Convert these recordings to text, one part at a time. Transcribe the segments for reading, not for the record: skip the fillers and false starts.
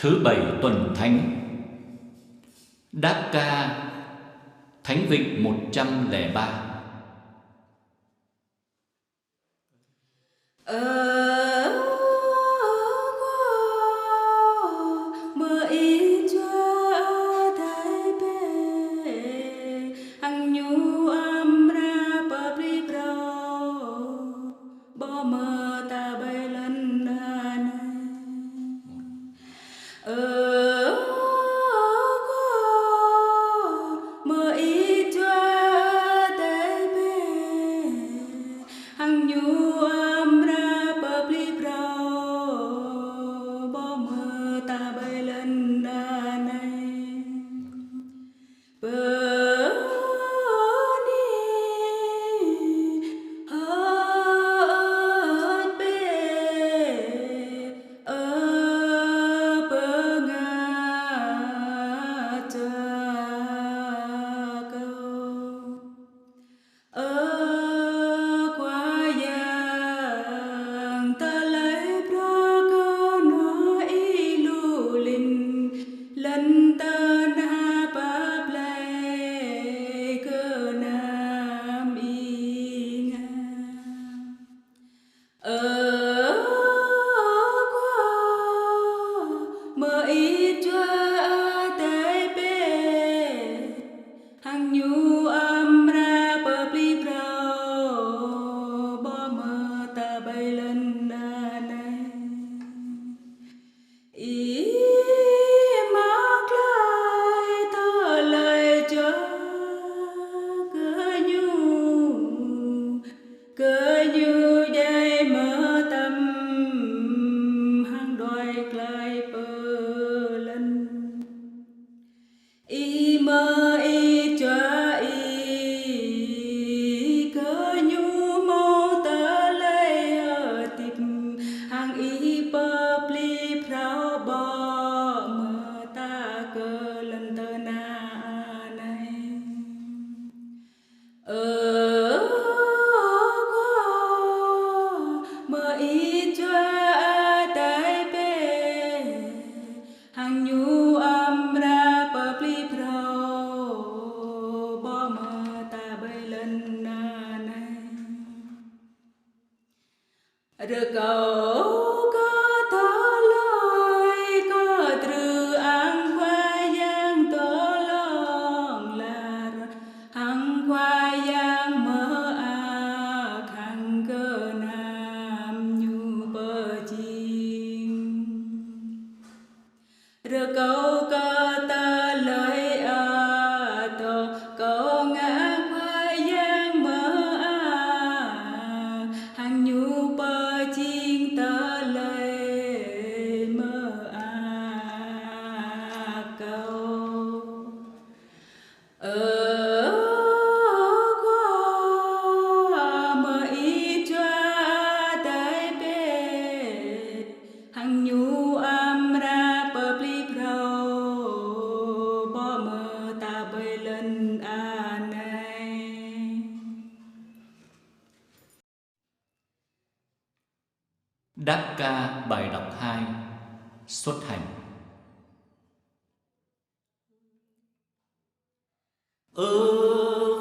Thứ bảy tuần thánh. Đáp ca Thánh Vịnh 103. Đáp ca bài đọc 2. Xuất hành.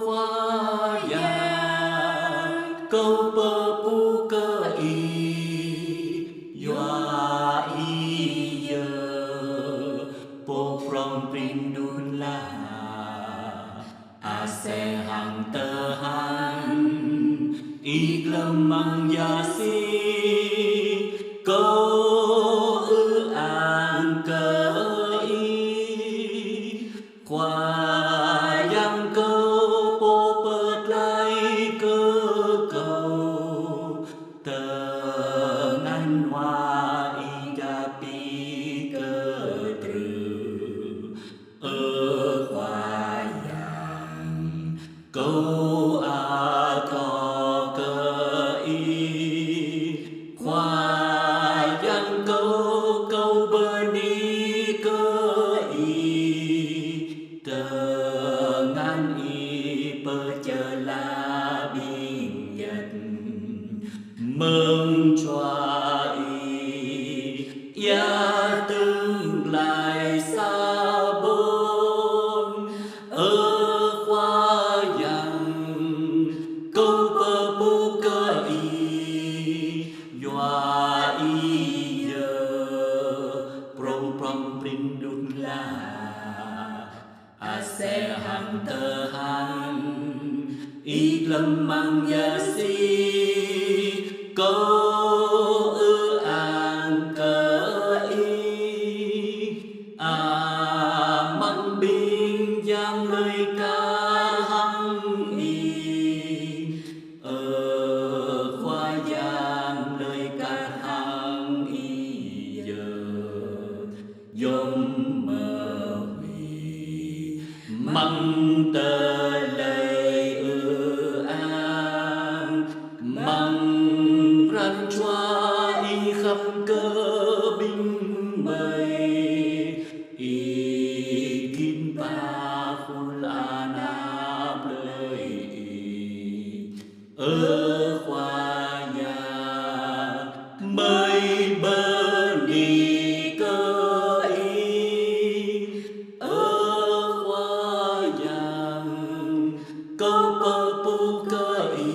Khoa ya câu bơ pu cơ y yoa y yơ po from prindun la a se hang tơ han y glâm mang ya si câu ư an cơ y qua yang câu po bớt lại cơ cầu tờ ngăn hoa y ga pi cơ trừ qua yang câu a co cơ y qua câu bơ ni cơ y tờ ngăn y bơ chơ la biên nhật mừng choa y ya tương câu ư an cờ y măng biên giang lời ca hăng y khoa giang lời ca hăng y giờ dông mơ huy măng tơ lời ư an măng ran choa y khắp cơ binh mây y kim pa khul anap lời khoa nhà mây bơ ni cơ y khoa giang câu bơ pu cơ y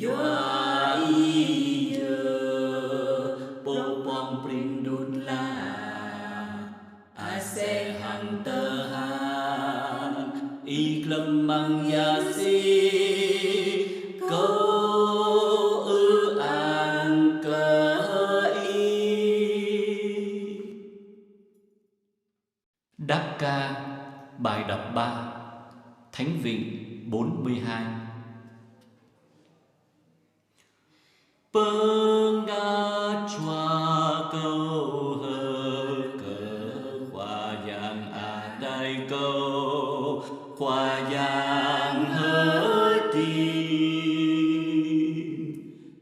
doa y giờ bộ bong prin đun la se hằng tơ han y lâm mang ya si câu ư an cờ y. Đáp ca bài đọc 3 Thánh Vịnh 42. Nga choa câu hơ cờ khoa giang đại câu khoa giang hơ tin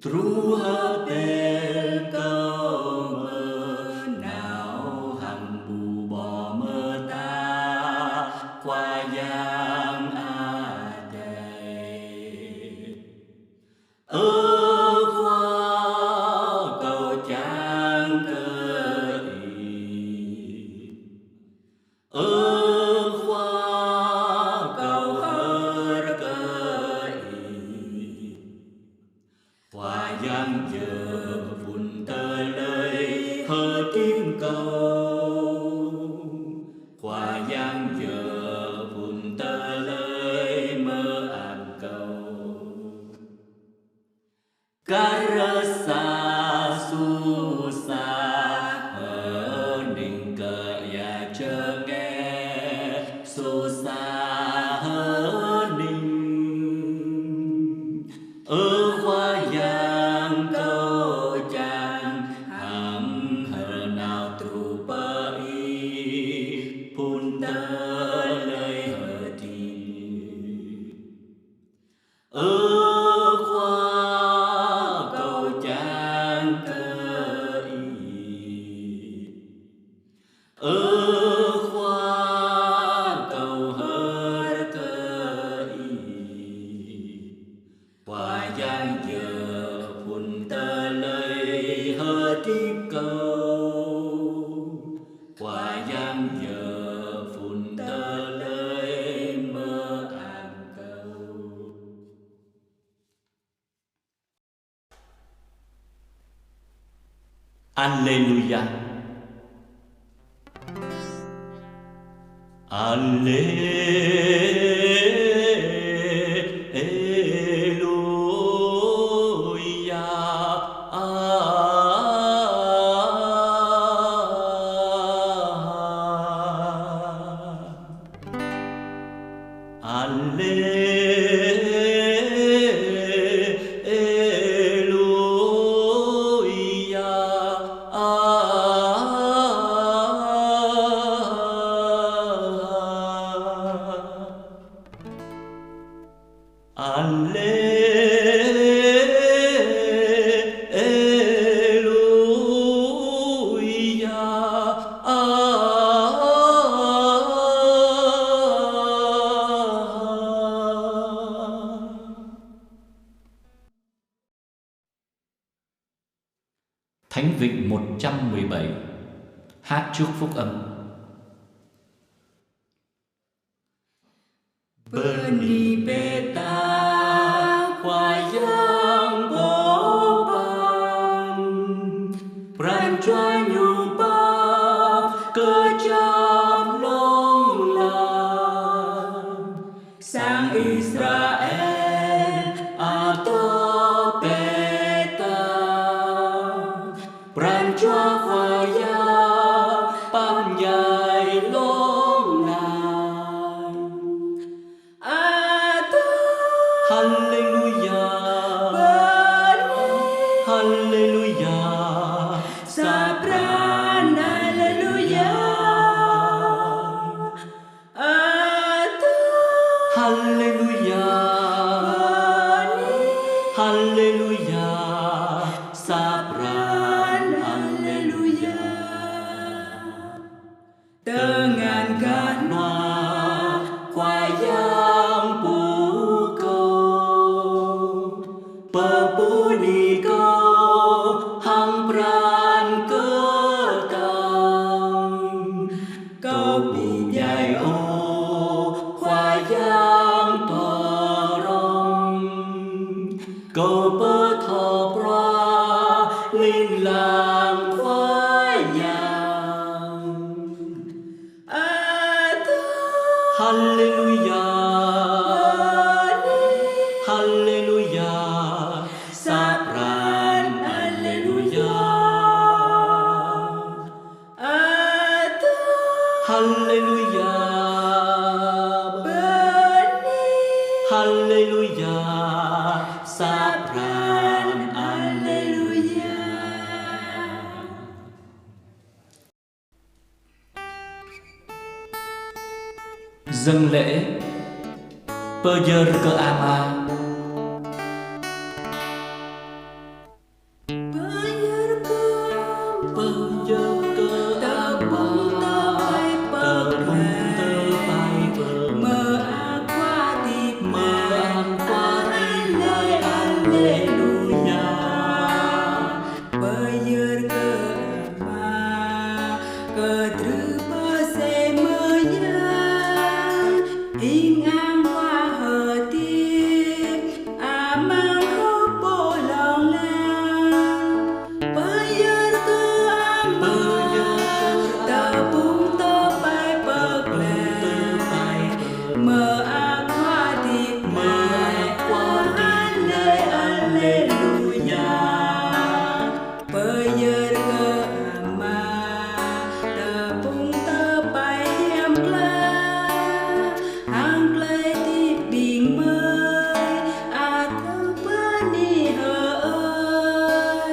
tru hơ tên câu mơ nào hằng bù bò mơ ta khoa giang đây hoa giang giờ vun tơ lời hơ kim câu hoa giang giờ vun tơ lời mơ an câu karasa susa hơ ninh cờ ya chơ nghe susa hơ ninh hoa giang câu chan hằng hờ nào tru pa y pun tơ lời hờ tin khoa câu chan cơ y khoa câu hờ cơ y hoa giang giờ phun tơ lời hơ tiếp câu hoa giang giờ phun tơ lời mơ an câu. Alleluia. Thánh Vịnh 117 hát trước phúc âm. Berni beta khoa giang bố bằng pran choa nhu ba cơ cham long lam sang Israel a to pe Hallelujah, Sapran, Hallelujah, Atur, Hallelujah, Hallelujah, Sapran, Hallelujah. dengan ganwa Wayang buka pepunika hang pran ketang kau binyai o wayang torong kau petopra linh lang wayang Hallelujah, Hallelujah, Sapran, Hallelujah, Hallelujah, Hallelujah, Sapran, Hallelujah. Dâng lễ Perjer ke ama Perjer ke ama Tebung tepai Mengakuati Haleluya Perjer ke ama Keterpa semaya Ingang wahati Amang hopolongan Perjer ke ama Tebung tepai peklai Mengakuati Haleluya Perjer ke ama Tebung tepai diam kelai Hang kelai tiping mai Atau bani heut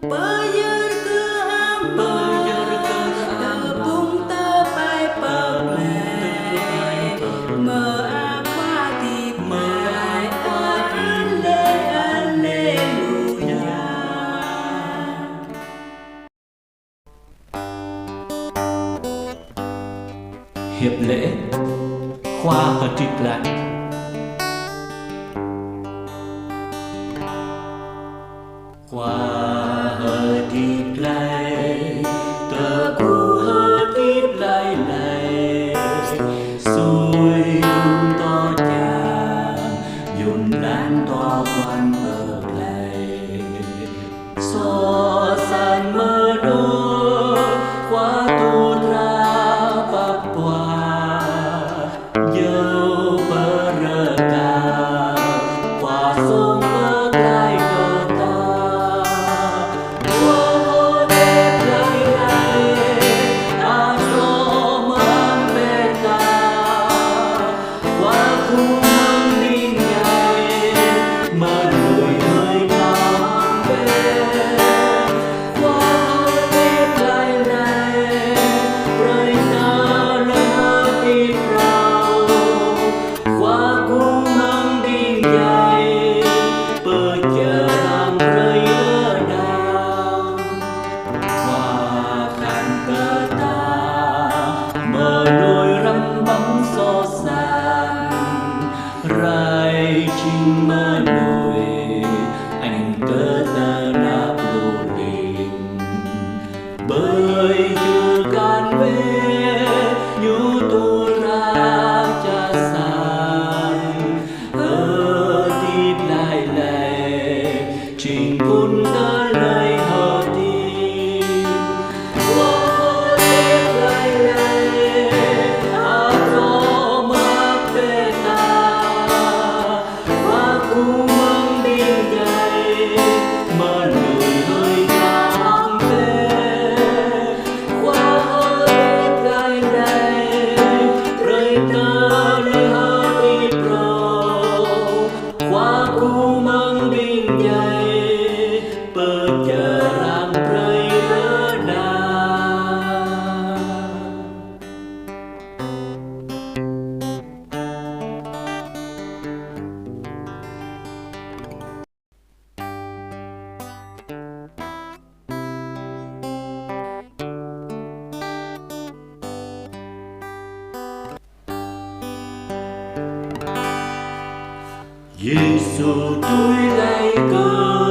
Perjer ke ama Tebung tepai peklai Mengakuati Haleluya. Hiệp lễ Khoa và trịt lại Khoa hờ trịt lại Tờ cu hờ trịt lại lại Xuôi dung to chàng Dùng đàn to quan bờ lại So san mơ đô Khoa tu ra bạc tòa Dâu bờ rơ ca Khoa sông bờ lại đô ta Khoa hô đẹp lại lại A sô mơ bê ta Khoa khu mong đi ngày Mơ lùi hơi nóng bê Khoa hô đẹp lại lại Rơi ta lời hơ tìm rau Khoa khu mong đi ngày Bờ chờ làm rơi ở đào Khoa khăn cơ ta Mơ đôi rắm bóng so sàn Rai chinh mơ nổi Anh cơ ta đáp lộ đình Bởi chưa can về Nhu tu ra cha sàn Tiếp lại lệ Trình cún đã lời hờ tim Hoa tiếp lại lệ A có mắc bê ta Hoa cu mong đi dậy Mơ nổi hơi nắng về Hoa tiếp lại lệ Rơi tơ lời hờ tiếp râu Hoa cu mong đi dậy Giêsu tôi lạy con.